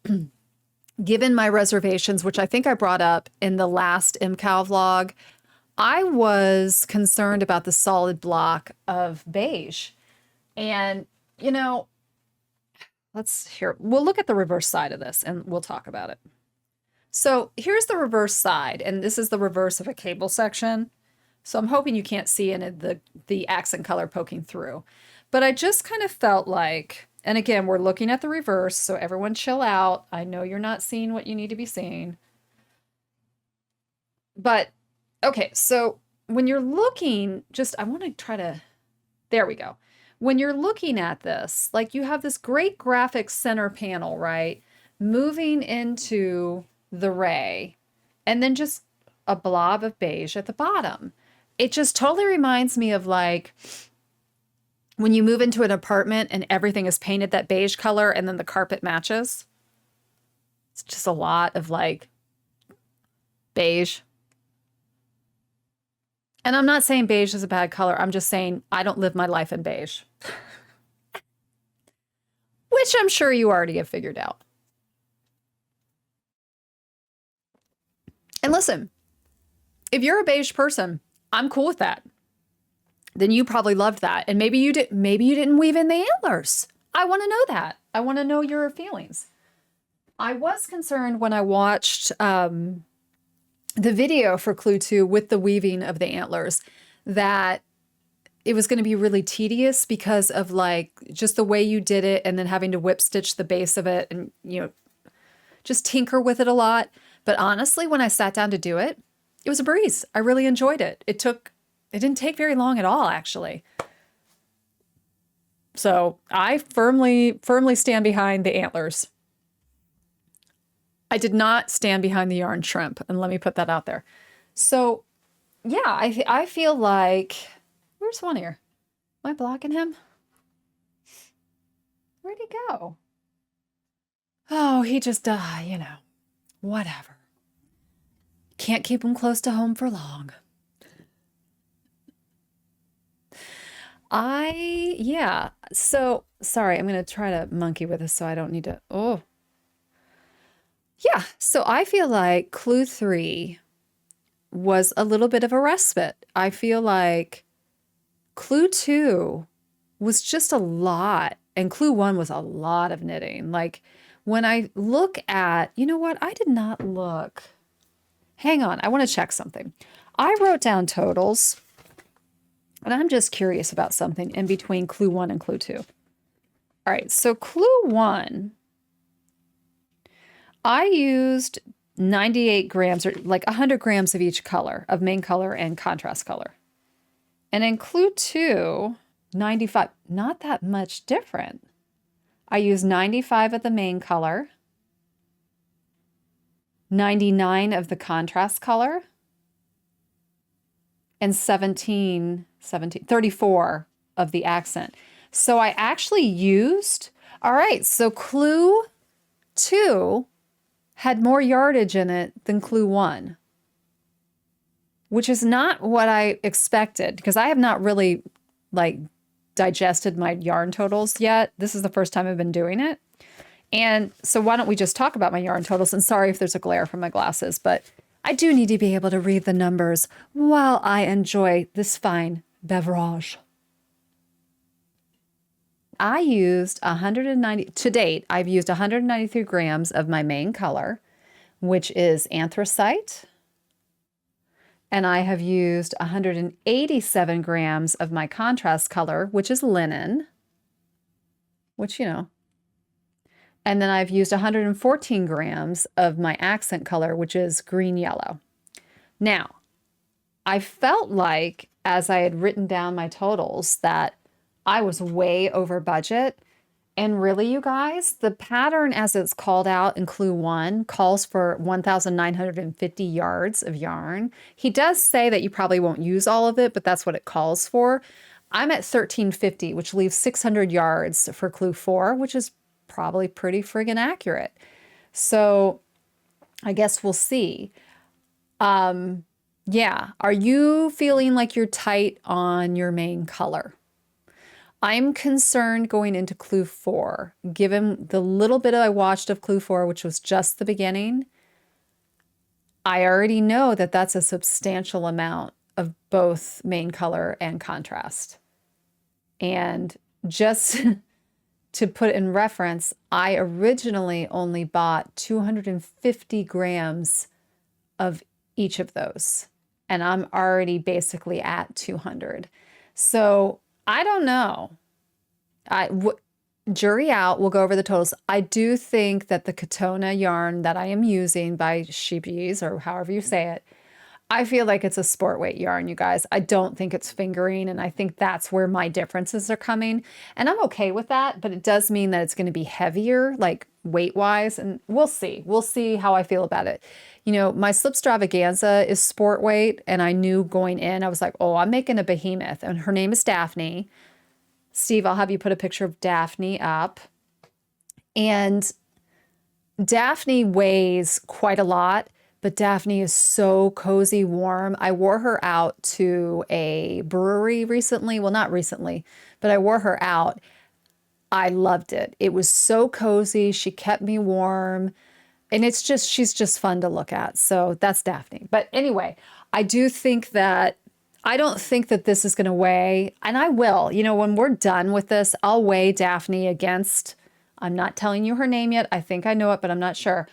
given my reservations, which I think I brought up in the last MKAL vlog, I was concerned about the solid block of beige. And, we'll look at the reverse side of this and we'll talk about it. So here's the reverse side, and this is the reverse of a cable section. So I'm hoping you can't see any of the accent color poking through. But I just kind of felt like, and again, we're looking at the reverse, so everyone chill out. I know you're not seeing what you need to be seeing. But, okay, so when you're looking, I want to try to, there we go. When you're looking at this, like you have this great graphic center panel, right? Moving into the ray, and then just a blob of beige at the bottom. It just totally reminds me of like when you move into an apartment and everything is painted that beige color and then the carpet matches. It's just a lot of like beige. And I'm not saying beige is a bad color. I'm just saying I don't live my life in beige. Which I'm sure you already have figured out. And listen, if you're a beige person, I'm cool with that. Then you probably loved that. And maybe you didn't weave in the antlers. I want to know that. I want to know your feelings. I was concerned when I watched the video for Clue 2 with the weaving of the antlers that it was going to be really tedious because of like just the way you did it and then having to whip stitch the base of it and, just tinker with it a lot. But honestly, when I sat down to do it, it was a breeze. I really enjoyed it. It didn't take very long at all, actually. So I firmly stand behind the antlers. I did not stand behind the yarn shrimp, and let me put that out there. So yeah, I feel like, where's one here? Am I blocking him? Where'd he go? Oh, he just, whatever. Can't keep him close to home for long. Yeah. So, sorry, I'm going to try to monkey with this so I don't need to, oh. Yeah, so I feel like clue 3 was a little bit of a respite. I feel like clue 2 was just a lot, and clue 1 was a lot of knitting. Like when I look at, you know what? I did not look. Hang on, I want to check something. I wrote down totals, and I'm just curious about something in between clue 1 and clue 2. All right, so clue 1, I used 98 grams, or like 100 grams of each color, of main color and contrast color. And in clue 2, 95, not that much different. I used 95 of the main color, 99 of the contrast color, and 34 of the accent. So I actually used, all right, so clue 2 had more yardage in it than clue 1, which is not what I expected, because I have not really like digested my yarn totals yet. This is the first time I've been doing it. And so why don't we just talk about my yarn totals? And sorry if there's a glare from my glasses, but I do need to be able to read the numbers while I enjoy this fine beverage. I used 190, to date, I've used 193 grams of my main color, which is anthrocite. And I have used 187 grams of my contrast color, which is linen, which, and then I've used 114 grams of my accent color, which is green yellow. Now, I felt like, as I had written down my totals, that I was way over budget. And really, you guys, the pattern as it's called out in clue 1 calls for 1,950 yards of yarn. He does say that you probably won't use all of it, but that's what it calls for. I'm at 1,350, which leaves 600 yards for clue 4, which is probably pretty friggin' accurate. So I guess we'll see. Yeah, are you feeling like you're tight on your main color? I'm concerned going into clue 4, given the little bit I watched of clue 4, which was just the beginning. I already know that that's a substantial amount of both main color and contrast. And just to put in reference, I originally only bought 250 grams of each of those, and I'm already basically at 200. So I don't know. Jury out, we'll go over the totals. I do think that the Catona yarn that I am using by Sheepjes, or however you say it, I feel like it's a sport weight yarn, you guys. I don't think it's fingering, and I think that's where my differences are coming. And I'm okay with that, but it does mean that it's going to be heavier, like weight-wise, and we'll see. We'll see how I feel about it. My Slipstravaganza is sport weight, and I knew going in, I was like, oh, I'm making a behemoth, and her name is Daphne. Steve, I'll have you put a picture of Daphne up. And Daphne weighs quite a lot, but Daphne is so cozy warm. I wore her out to a brewery recently. Well, not recently, but I wore her out. I loved it. It was so cozy. She kept me warm. And she's just fun to look at. So that's Daphne. But anyway, I don't think that this is going to weigh, and I will, when we're done with this, I'll weigh Daphne against, I'm not telling you her name yet. I think I know it, but I'm not sure.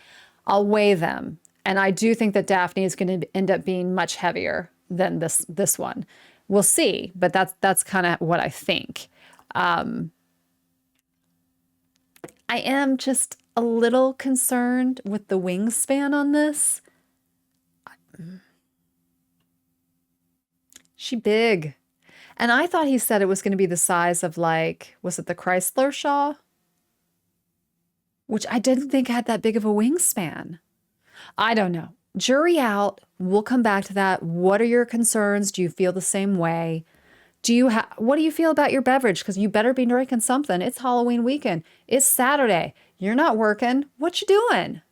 I'll weigh them. And I do think that Daphne is going to end up being much heavier than this one. We'll see, but that's kind of what I think. I am just a little concerned with the wingspan on this. She big. And I thought he said it was going to be the size of like, was it the Chrysler Shaw? Which I didn't think had that big of a wingspan. I don't know. Jury out. We'll come back to that. What are your concerns? Do you feel the same way? What do you feel about your beverage? Because you better be drinking something. It's Halloween weekend. It's Saturday. You're not working. What you doing?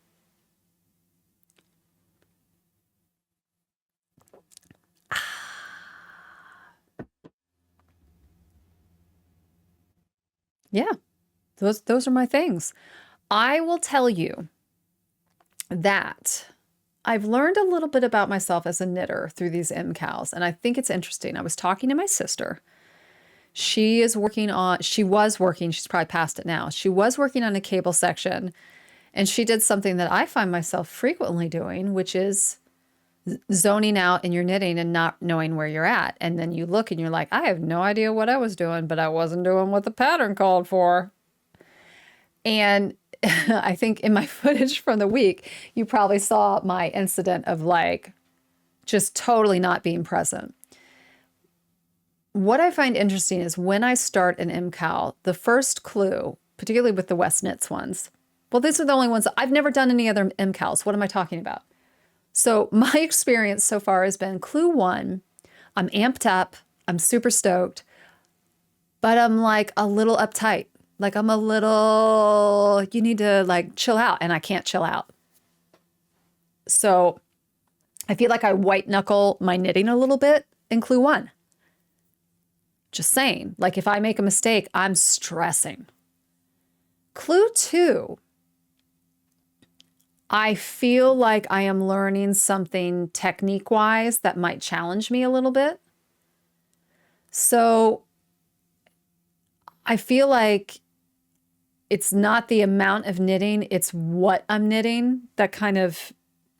Yeah, those are my things. I will tell you that I've learned a little bit about myself as a knitter through these MKALs, and I think it's interesting. I was talking to my sister. She was working, she's probably past it now. She was working on a cable section, and she did something that I find myself frequently doing, which is zoning out in your knitting and not knowing where you're at. And then you look and you're like, I have no idea what I was doing, but I wasn't doing what the pattern called for. And I think in my footage from the week, you probably saw my incident of like just totally not being present. What I find interesting is when I start an MKAL, the first clue, particularly with the West Knits ones, well, these are the only ones. I've never done any other MKALs. What am I talking about? So my experience so far has been clue 1, I'm amped up, I'm super stoked, but I'm like a little uptight. Like I'm a little, you need to like chill out, and I can't chill out. So I feel like I white knuckle my knitting a little bit in clue 1. Just saying, like if I make a mistake, I'm stressing. Clue 2, I feel like I am learning something technique-wise that might challenge me a little bit. So I feel like it's not the amount of knitting, it's what I'm knitting that kind of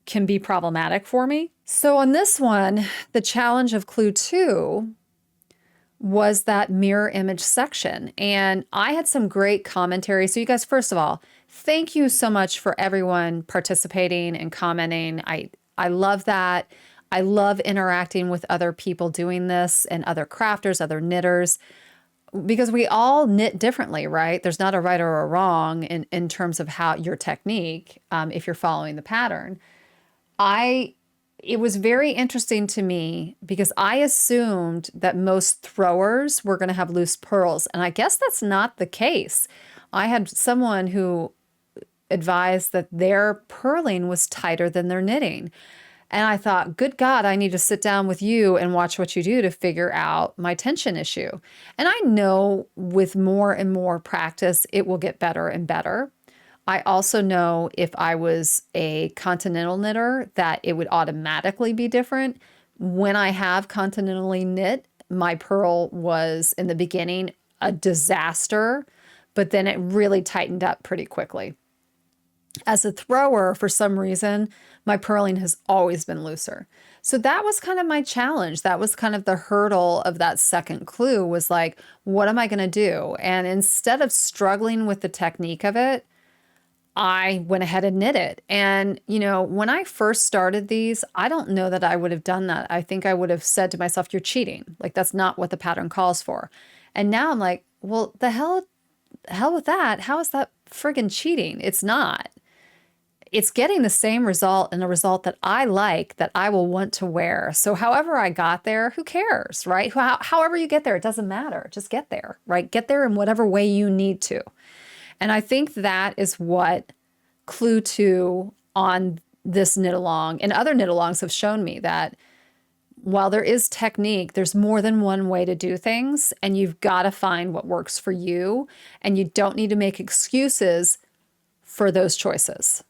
can be problematic for me. So on this one, the challenge of clue 2 was that mirror image section. And I had some great commentary. So you guys, first of all, thank you so much for everyone participating and commenting. I love that. I love interacting with other people doing this and other crafters, other knitters, because we all knit differently, right? There's not a right or a wrong in terms of how your technique, if you're following the pattern. It was very interesting to me because I assumed that most throwers were going to have loose purls, and I guess that's not the case. I had someone who advised that their purling was tighter than their knitting. And I thought, good God, I need to sit down with you and watch what you do to figure out my tension issue. And I know with more and more practice, it will get better and better. I also know if I was a continental knitter that it would automatically be different. When I have continentally knit, my purl was in the beginning a disaster, but then it really tightened up pretty quickly. As a thrower, for some reason, my purling has always been looser. So that was kind of my challenge. That was kind of the hurdle of that second clue, was like, what am I going to do? And instead of struggling with the technique of it, I went ahead and knit it. And, you know, when I first started these, I don't know that I would have done that. I think I would have said to myself, you're cheating. Like, that's not what the pattern calls for. And now I'm like, well, the hell with that. How is that friggin' cheating? It's not. It's getting the same result, and a result that I like, that I will want to wear. So however I got there, who cares, right? However you get there, it doesn't matter. Just get there, right? Get there in whatever way you need to. And I think that is what clue 2 on this knit along and other knit alongs have shown me, that while there is technique, there's more than one way to do things, and you've got to find what works for you, and you don't need to make excuses for those choices.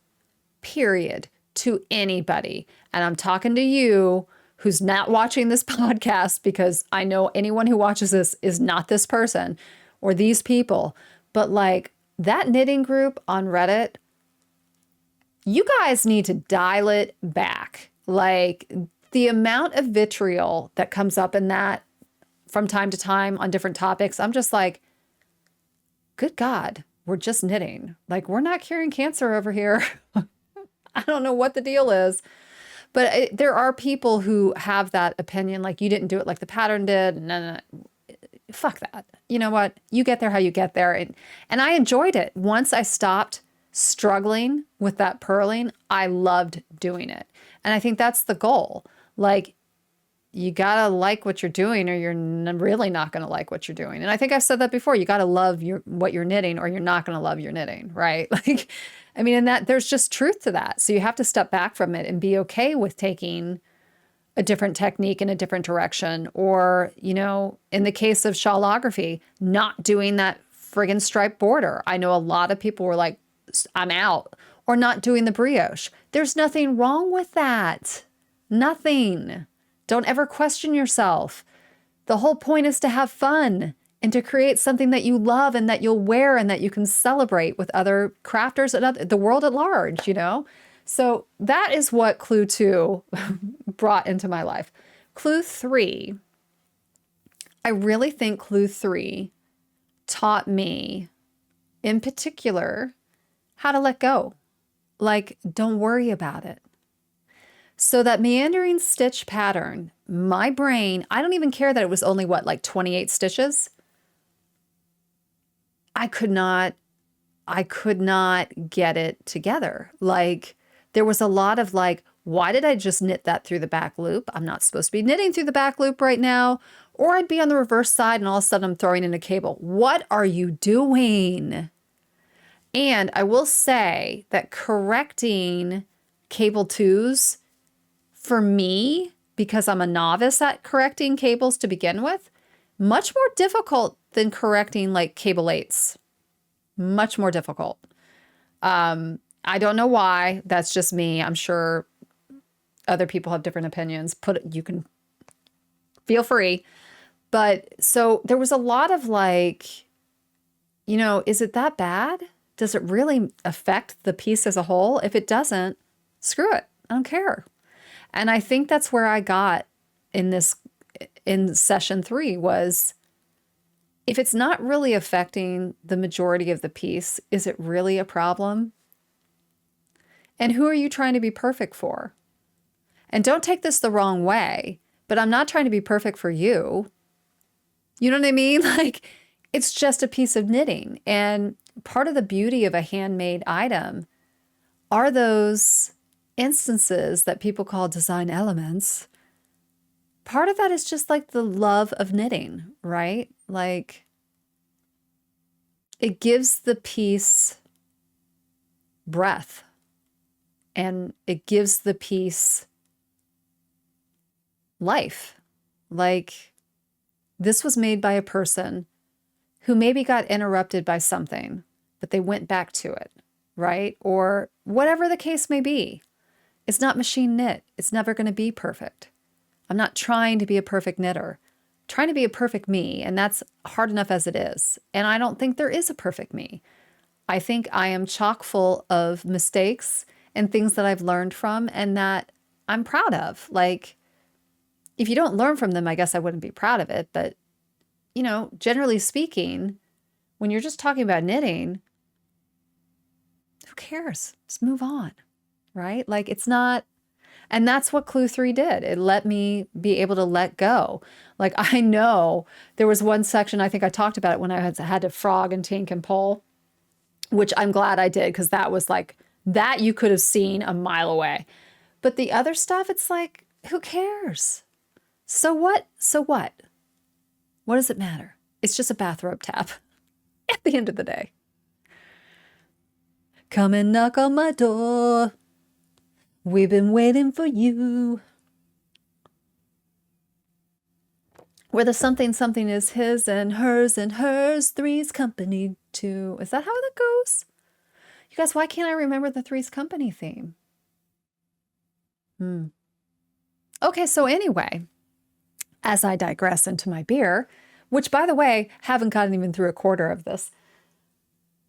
Period. To anybody. And I'm talking to you who's not watching this podcast, because I know anyone who watches this is not this person or these people. But like that knitting group on Reddit, you guys need to dial it back. Like the amount of vitriol that comes up in that from time to time on different topics, I'm just like, good God, we're just knitting. Like, we're not curing cancer over here. I don't know what the deal is, But there are people who have that opinion, like you didn't do it like the pattern did. No. Fuck that. You know what? You get there how you get there. And I enjoyed it. Once I stopped struggling with that purling, I loved doing it. And I think that's the goal. Like, you gotta like what you're doing or you're really not gonna like what you're doing. And I think I've said that before. You gotta love what you're knitting or you're not gonna love your knitting, right? Like, I mean, and that there's just truth to that. So you have to step back from it and be okay with taking a different technique in a different direction. Or, you know, in the case of shawlography, not doing that friggin' striped border. I know a lot of people were like, I'm out. Or not doing the brioche. There's nothing wrong with that. Nothing. Don't ever question yourself. The whole point is to have fun and to create something that you love and that you'll wear and that you can celebrate with other crafters and the world at large, you know? So that is what Clue 2 brought into my life. Clue 3, I really think Clue 3 taught me, in particular, how to let go. Like, don't worry about it. So that meandering stitch pattern, my brain, I don't even care that it was only what, like 28 stitches. I could not get it together. Like, there was a lot of like, why did I just knit that through the back loop? I'm not supposed to be knitting through the back loop right now. Or I'd be on the reverse side and all of a sudden I'm throwing in a cable. What are you doing? And I will say that correcting cable twos, for me, because I'm a novice at correcting cables to begin with, much more difficult than correcting like cable eights. Much more difficult. I don't know why. That's just me. I'm sure other people have different opinions. You can feel free. But so there was a lot of like, you know, is it that bad? Does it really affect the piece as a whole? If it doesn't, screw it. I don't care. And I think that's where I got in session 3 was, if it's not really affecting the majority of the piece, is it really a problem? And who are you trying to be perfect for? And don't take this the wrong way, but I'm not trying to be perfect for you. You know what I mean? Like, it's just a piece of knitting. And part of the beauty of a handmade item are those instances that people call design elements. Part of that is just like the love of knitting, right? Like, it gives the piece breath and it gives the piece life. Like, this was made by a person who maybe got interrupted by something, but they went back to it, right? Or whatever the case may be. It's not machine knit. It's never going to be perfect. I'm not trying to be a perfect knitter. I'm trying to be a perfect me, and that's hard enough as it is. And I don't think there is a perfect me. I think I am chock full of mistakes and things that I've learned from and that I'm proud of. Like, if you don't learn from them, I guess I wouldn't be proud of it. But, you know, generally speaking, when you're just talking about knitting, who cares? Just move on, right? Like, it's not, and that's what Clue 3 did. It let me be able to let go. Like, I know there was one section, I think I talked about it when I had to frog and tink and pull, which I'm glad I did, because that was like, that you could have seen a mile away. But the other stuff, it's like, who cares? So what? So what? What does it matter? It's just a bathrobe tap at the end of the day. Come and knock on my door. We've been waiting for you. Where the something something is his and hers, three's company too. Is that how that goes? You guys, why can't I remember the Three's Company theme? Okay, so anyway, as I digress into my beer, which, by the way, haven't gotten even through a quarter of this.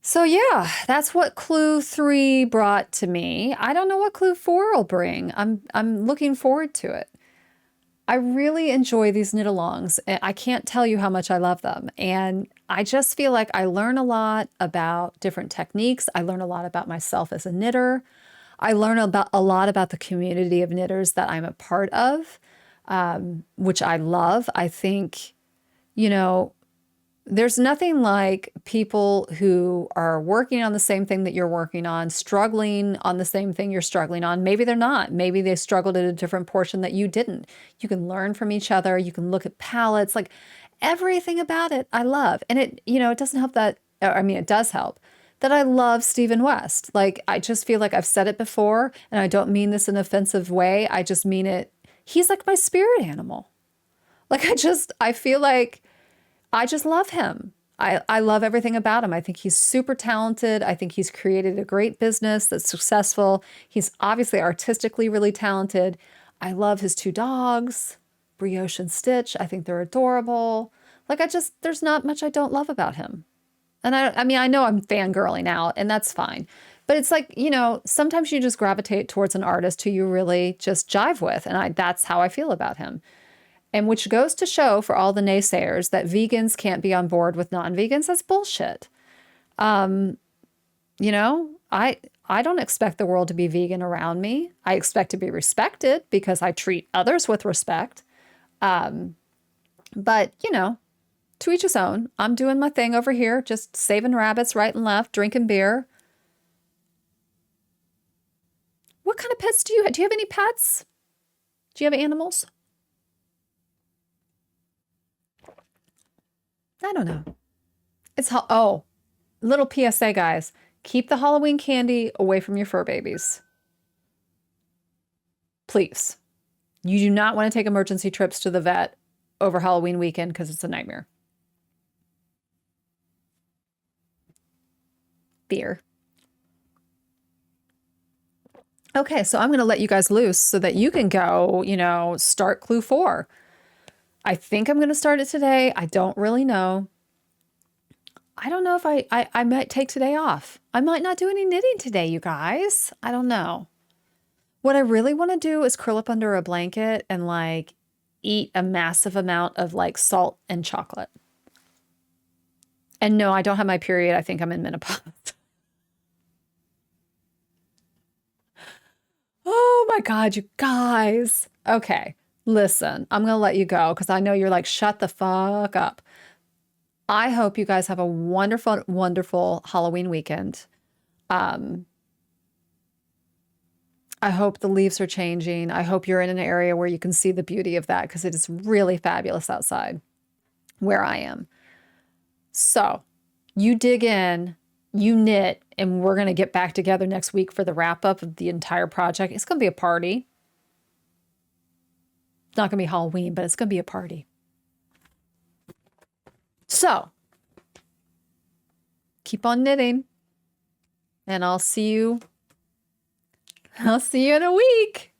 So yeah, that's what Clue 3 brought to me. I don't know what Clue 4 will bring. I'm looking forward to it. I really enjoy these knit-alongs. I can't tell you how much I love them. And I just feel like I learn a lot about different techniques. I learn a lot about myself as a knitter. I learn about a lot about the community of knitters that I'm a part of, which I love. I think, you know, there's nothing like people who are working on the same thing that you're working on, struggling on the same thing you're struggling on. Maybe they're not. Maybe they struggled at a different portion that you didn't. You can learn from each other. You can look at palettes, like everything about it I love. And it, you know, it doesn't help that, I mean, it does help that I love Stephen West. Like, I just feel like I've said it before, and I don't mean this in an offensive way. I just mean it. He's like my spirit animal. Like, I feel like I just love him. I love everything about him. I think he's super talented. I think he's created a great business that's successful. He's obviously artistically really talented. I love his two dogs, Brioche and Stitch. I think they're adorable. Like, there's not much I don't love about him. And I mean, I know I'm fangirling out, and that's fine. But it's like, you know, sometimes you just gravitate towards an artist who you really just jive with. And that's how I feel about him. And which goes to show for all the naysayers that vegans can't be on board with non-vegans. That's bullshit. You know, I don't expect the world to be vegan around me. I expect to be respected because I treat others with respect. But, you know, to each his own. I'm doing my thing over here, just saving rabbits right and left, drinking beer. What kind of pets do you have? Do you have any pets? Do you have animals? I don't know. Oh, little PSA, guys. Keep the Halloween candy away from your fur babies. Please. You do not want to take emergency trips to the vet over Halloween weekend because it's a nightmare. Beer. Okay, so I'm going to let you guys loose so that you can go, you know, start clue 4. I think I'm going to start it today. I don't really know. I don't know if I might take today off. I might not do any knitting today, you guys. I don't know. What I really want to do is curl up under a blanket and like eat a massive amount of like salt and chocolate. And no, I don't have my period. I think I'm in menopause. Oh my God, you guys. Okay, listen, I'm going to let you go because I know you're like, shut the fuck up. I hope you guys have a wonderful, wonderful Halloween weekend. I hope the leaves are changing. I hope you're in an area where you can see the beauty of that because it is really fabulous outside where I am. So you dig in, you knit, and we're going to get back together next week for the wrap up of the entire project. It's going to be a party. It's not going to be Halloween, but it's going to be a party. So keep on knitting, and I'll see you in a week.